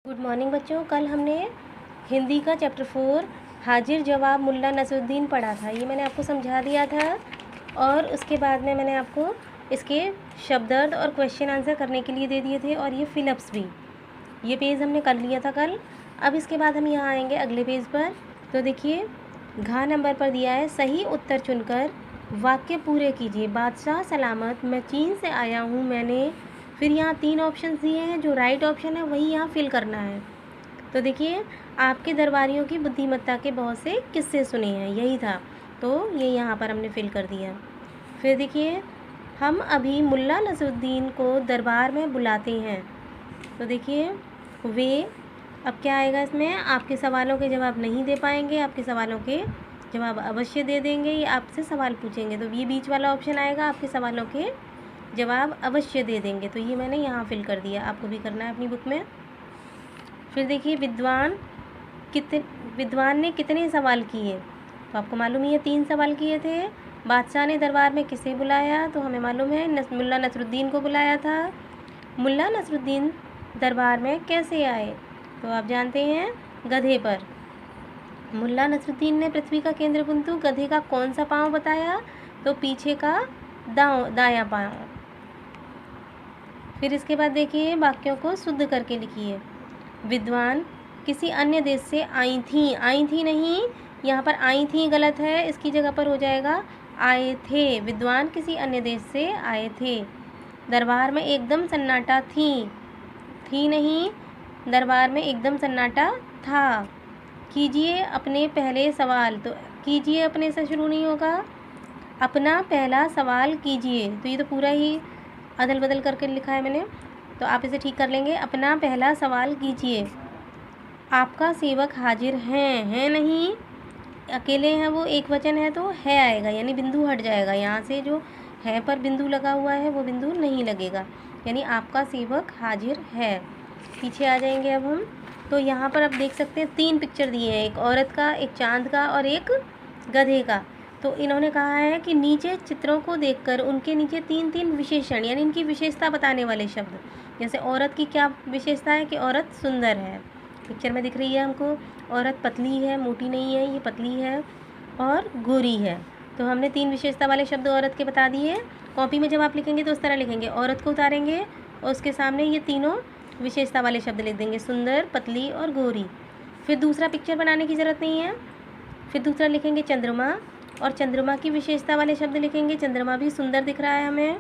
Good morning बच्चों। कल हमने हिंदी का चैप्टर 4 हाजिर जवाब मुल्ला नसरुद्दीन पढ़ा था। ये मैंने आपको समझा दिया था और उसके बाद में मैंने आपको इसके शब्दार्थ और क्वेश्चन आंसर करने के लिए दे दिए थे और ये फिलअप्स भी। ये पेज हमने कर लिया था कल। अब इसके बाद हम यहाँ आएंगे अगले पेज पर। तो देखिए घ नंबर पर दिया है सही उत्तर चुनकर वाक्य पूरे कीजिए। बादशाह सलामत, मैं चीन से आया हूँ, मैंने। फिर यहाँ 3 ऑप्शन दिए हैं, जो राइट ऑप्शन है वही यहाँ फिल करना है। तो देखिए आपके दरबारियों की बुद्धिमत्ता के बहुत से किस्से सुने हैं, यही था। तो ये यहाँ पर हमने फिल कर दिया। फिर देखिए हम अभी मुल्ला नसरुद्दीन को दरबार में बुलाते हैं। तो देखिए वे, अब क्या आएगा इसमें, आपके सवालों के जवाब नहीं दे पाएंगे, आपके सवालों के जवाब अवश्य दे देंगे। ये आपसे सवाल पूछेंगे तो ये बीच वाला ऑप्शन आएगा, आपके सवालों के जवाब अवश्य दे देंगे। तो ये मैंने यहाँ फिल कर दिया, आपको भी करना है अपनी बुक में। फिर देखिए विद्वान ने कितने सवाल किए। तो आपको मालूम ही है 3 सवाल किए थे। बादशाह ने दरबार में किसे बुलाया, तो हमें मालूम है मुल्ला नसरुद्दीन को बुलाया था। मुल्ला नसरुद्दीन दरबार में कैसे आए, तो आप जानते हैं गधे पर। मुल्ला नसरुद्दीन ने पृथ्वी का केंद्र बिंदु गधे का कौन सा पाँव बताया, तो पीछे का दायां पाँव। फिर इसके बाद देखिए वाक्यों को शुद्ध करके लिखिए। विद्वान किसी अन्य देश से आई थी नहीं, यहाँ पर आई थी गलत है, इसकी जगह पर हो जाएगा आए थे। विद्वान किसी अन्य देश से आए थे। दरबार में एकदम सन्नाटा थी नहीं, दरबार में एकदम सन्नाटा था। कीजिए अपने पहले सवाल, तो कीजिए अपने से शुरू नहीं होगा, अपना पहला सवाल कीजिए। तो ये तो पूरा ही अदल बदल करके लिखा है मैंने, तो आप इसे ठीक कर लेंगे। अपना पहला सवाल कीजिए। आपका सेवक हाजिर हैं नहीं, अकेले हैं वो एक वचन है तो है आएगा, यानी बिंदु हट जाएगा। यहाँ से जो है पर बिंदु लगा हुआ है वो बिंदु नहीं लगेगा, यानी आपका सेवक हाजिर है। पीछे आ जाएंगे अब हम। तो यहाँ पर आप देख सकते हैं 3 पिक्चर दिए हैं, एक औरत का, एक चांद का और एक गधे का। तो इन्होंने कहा है कि नीचे चित्रों को देखकर उनके नीचे 3 विशेषण, यानी इनकी विशेषता बताने वाले शब्द। जैसे औरत की क्या विशेषता है कि औरत सुंदर है, पिक्चर में दिख रही है हमको। औरत पतली है, मोटी नहीं है, ये पतली है और गोरी है। तो हमने 3 विशेषता वाले शब्द औरत के बता दिए। कॉपी में जब आप लिखेंगे तो उस तरह लिखेंगे, औरत को उतारेंगे और उसके सामने ये तीनों विशेषता वाले शब्द लिख देंगे, सुंदर, पतली और गोरी। फिर दूसरा पिक्चर बनाने की ज़रूरत नहीं है। फिर दूसरा लिखेंगे चंद्रमा, और चंद्रमा की विशेषता वाले शब्द लिखेंगे। चंद्रमा भी सुंदर दिख रहा है हमें,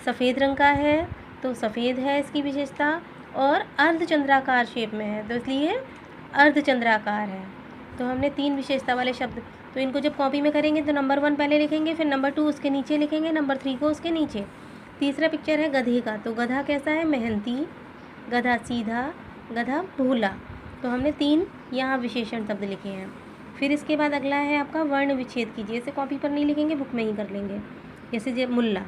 सफ़ेद रंग का है तो सफ़ेद है इसकी विशेषता, और अर्धचंद्राकार शेप में है तो इसलिए अर्धचंद्राकार है। तो हमने 3 विशेषता वाले शब्द, तो इनको जब कॉपी में करेंगे तो नंबर 1 पहले लिखेंगे, फिर नंबर 2 उसके नीचे लिखेंगे, नंबर 3 को उसके नीचे। तीसरा पिक्चर है गधे का, तो गधा कैसा है, मेहनती, गधा सीधा, गधा भोला। तो हमने 3 यहाँ विशेषण शब्द लिखे हैं। फिर इसके बाद अगला है आपका वर्ण विच्छेद कीजिए। इसे कॉपी पर नहीं लिखेंगे, बुक में ही कर लेंगे। जैसे जब मुल्ला,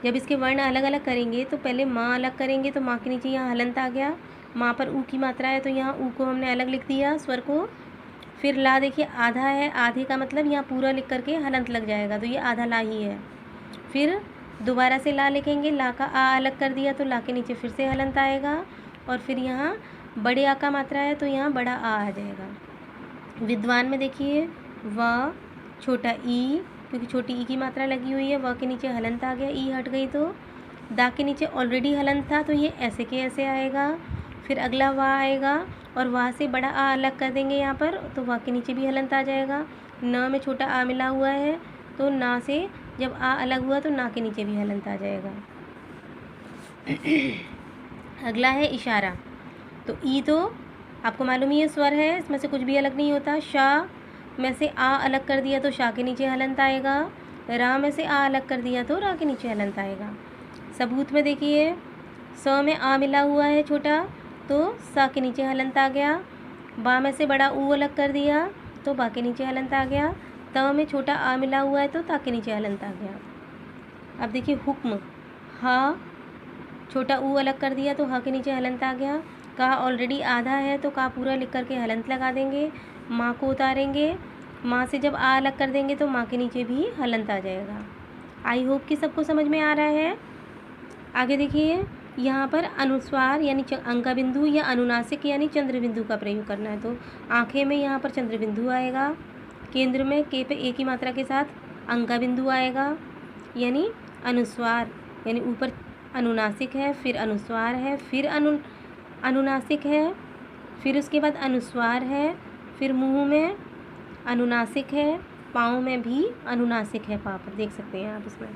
जब इसके वर्ण अलग अलग करेंगे तो पहले माँ अलग करेंगे, तो माँ के नीचे यहाँ हलंत आ गया। माँ पर ऊ की मात्रा है तो यहाँ ऊ को हमने अलग लिख दिया, स्वर को। फिर ला देखिए आधा है, आधे का मतलब यहाँ पूरा लिख करके हलंत लग जाएगा, तो ये आधा ला ही है। फिर दोबारा से ला लिखेंगे, ला का आ अलग कर दिया तो ला के नीचे फिर से हलंत आएगा। और फिर यहाँ बड़े आ का मात्रा है तो यहाँ बड़ा आ जाएगा। विद्वान में देखिए व, छोटा ई, क्योंकि छोटी ई की मात्रा लगी हुई है, व के नीचे हलंत आ गया, ई हट गई तो। दा के नीचे ऑलरेडी हलंत था तो ये ऐसे के ऐसे आएगा। फिर अगला वाह आएगा और वाह से बड़ा आ अलग कर देंगे यहाँ पर, तो वाह के नीचे भी हलंत आ जाएगा। न में छोटा आ मिला हुआ है तो ना से जब आ अलग हुआ तो ना के नीचे भी हलंत आ जाएगा। अगला है इशारा। तो ई तो आपको मालूम ही है स्वर है, इसमें से कुछ भी अलग नहीं होता। शा में से आ अलग कर दिया तो शा के नीचे हलंत आएगा। रा में से आ अलग कर दिया तो रा के नीचे हलंत आएगा। सबूत में देखिए स में आ मिला हुआ है छोटा तो सा के नीचे हलंत आ गया। बा में से बड़ा ऊ अलग कर दिया तो बा के नीचे हलंत आ गया। त में छोटा आ मिला हुआ है तो ता के नीचे हलंत आ गया। अब देखिए हुक्म, हा छोटा ऊ अलग कर दिया तो हा के नीचे हलंत आ गया। का ऑलरेडी आधा है तो का पूरा लिख करके हलंत लगा देंगे। माँ को उतारेंगे, माँ से जब आ अलग कर देंगे तो माँ के नीचे भी हलंत आ जाएगा। आई होप कि सबको समझ में आ रहा है। आगे देखिए यहाँ पर अनुस्वार यानी अंका बिंदु या अनुनासिक यानी चंद्र बिंदु का प्रयोग करना है। तो आँखें में यहाँ पर चंद्र बिंदु आएगा, केंद्र में के पे एक ही मात्रा के साथ अंका बिंदु आएगा यानी अनुस्वार, यानी ऊपर अनुनासिक है, फिर अनुस्वार है, फिर अनुनासिक है, फिर उसके बाद अनुस्वार है, फिर मुंह में अनुनासिक है, पाँव में भी अनुनासिक है, पाँव पर देख सकते हैं आप इसमें।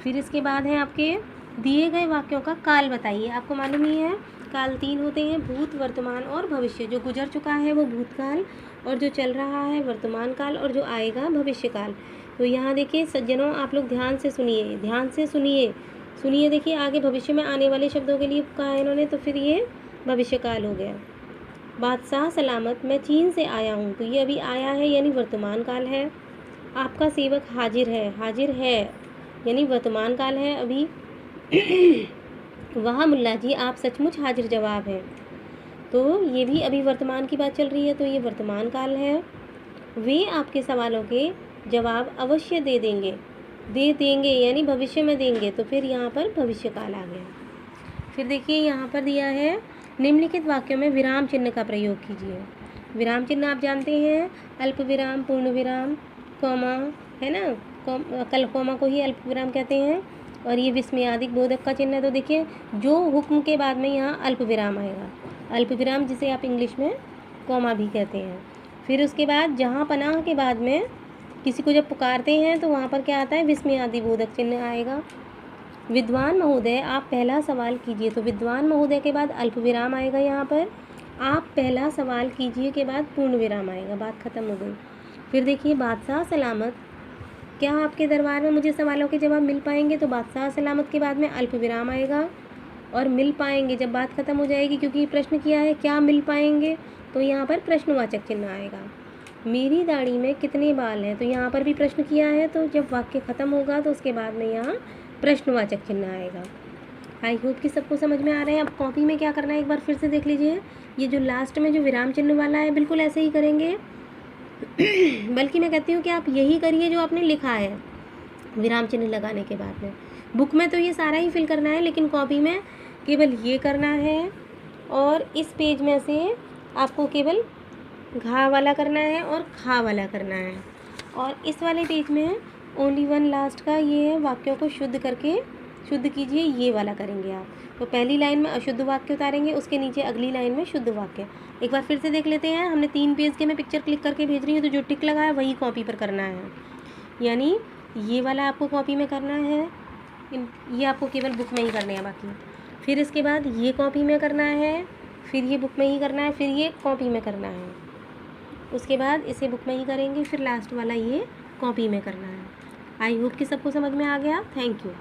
फिर इसके बाद है आपके दिए गए वाक्यों का काल बताइए। आपको मालूम ही है काल 3 होते हैं, भूत, वर्तमान और भविष्य। जो गुजर चुका है वो भूतकाल, और जो चल रहा है वर्तमान काल, और जो आएगा भविष्य काल। तो यहाँ देखिए सज्जनों, आप लोग ध्यान से सुनिए, ध्यान से सुनिए, सुनिए। देखिए आगे भविष्य में आने वाले शब्दों के लिए कहा है इन्होंने, तो फिर ये भविष्य काल हो गया। बादशाह सलामत, मैं चीन से आया हूँ, तो ये अभी आया है यानी वर्तमान काल है। आपका सेवक हाजिर है, हाजिर है यानी वर्तमान काल है अभी। वाह मुल्ला जी, आप सचमुच हाजिर जवाब हैं, तो ये भी अभी वर्तमान की बात चल रही है, तो ये वर्तमान काल है। वे आपके सवालों के जवाब अवश्य दे देंगे यानी भविष्य में देंगे, तो फिर यहाँ पर भविष्य काल आ गया। फिर देखिए यहाँ पर दिया है निम्नलिखित वाक्यों में विराम चिन्ह का प्रयोग कीजिए। विराम चिन्ह आप जानते हैं, अल्प विराम, पूर्ण विराम, कॉमा, है ना, कल कॉमा को ही अल्प विराम कहते हैं, और ये विस्मयादिक बोधक का चिन्ह है। तो देखिए जो हुक्म के बाद में यहाँ अल्प विराम आएगा, अल्प विराम जिसे आप इंग्लिश में कॉमा भी कहते हैं। फिर उसके बाद जहाँ पनाह के बाद में किसी को जब पुकारते हैं तो वहाँ पर क्या आता है, विस्मयादि बोधक चिन्ह आएगा। विद्वान महोदय, आप पहला सवाल कीजिए, तो विद्वान महोदय के बाद अल्प विराम आएगा। यहाँ पर आप पहला सवाल कीजिए के बाद पूर्ण विराम आएगा, बात खत्म हो गई। फिर देखिए बादशाह सलामत, क्या आपके दरबार में मुझे सवालों के जवाब मिल पाएंगे, तो बादशाह सलामत के बाद में अल्प विराम आएगा। और मिल पाएंगे जब बात खत्म हो जाएगी, क्योंकि प्रश्न किया है क्या मिल पाएंगे, तो यहाँ पर प्रश्नवाचक चिन्ह आएगा। मेरी दाढ़ी में कितने बाल हैं, तो यहाँ पर भी प्रश्न किया है, तो जब वाक्य खत्म होगा तो उसके बाद में यहाँ प्रश्नवाचक चिन्ह आएगा। आई होप कि सबको समझ में आ रहे हैं। अब कॉपी में क्या करना है एक बार फिर से देख लीजिए। ये जो लास्ट में जो विराम चिन्ह वाला है बिल्कुल ऐसे ही करेंगे। बल्कि मैं कहती हूँ कि आप यही करिए जो आपने लिखा है विराम चिन्ह लगाने के बाद में। बुक में तो ये सारा ही फिल करना है, लेकिन कॉपी में केवल ये करना है, और इस पेज में से आपको केवल घा वाला करना है और खा वाला करना है, और इस वाले पेज में ओनली वन लास्ट का ये है, वाक्यों को शुद्ध करके शुद्ध कीजिए, ये वाला करेंगे आप। तो पहली लाइन में अशुद्ध वाक्य उतारेंगे, उसके नीचे अगली लाइन में शुद्ध वाक्य। एक बार फिर से देख लेते हैं। हमने 3 पेज के मैं पिक्चर क्लिक करके भेज रही हूँ, तो जो टिक लगा है वही कॉपी पर करना है, यानी ये वाला आपको कॉपी में करना है, ये आपको केवल बुक में ही करने हैं बाकी। फिर इसके बाद ये कॉपी में करना है, फिर ये बुक में ही करना है, फिर ये कॉपी में करना है, उसके बाद इसे बुक में ही करेंगे, फिर लास्ट वाला ये कॉपी में करना है। आई होप कि सबको समझ में आ गया। Thank you.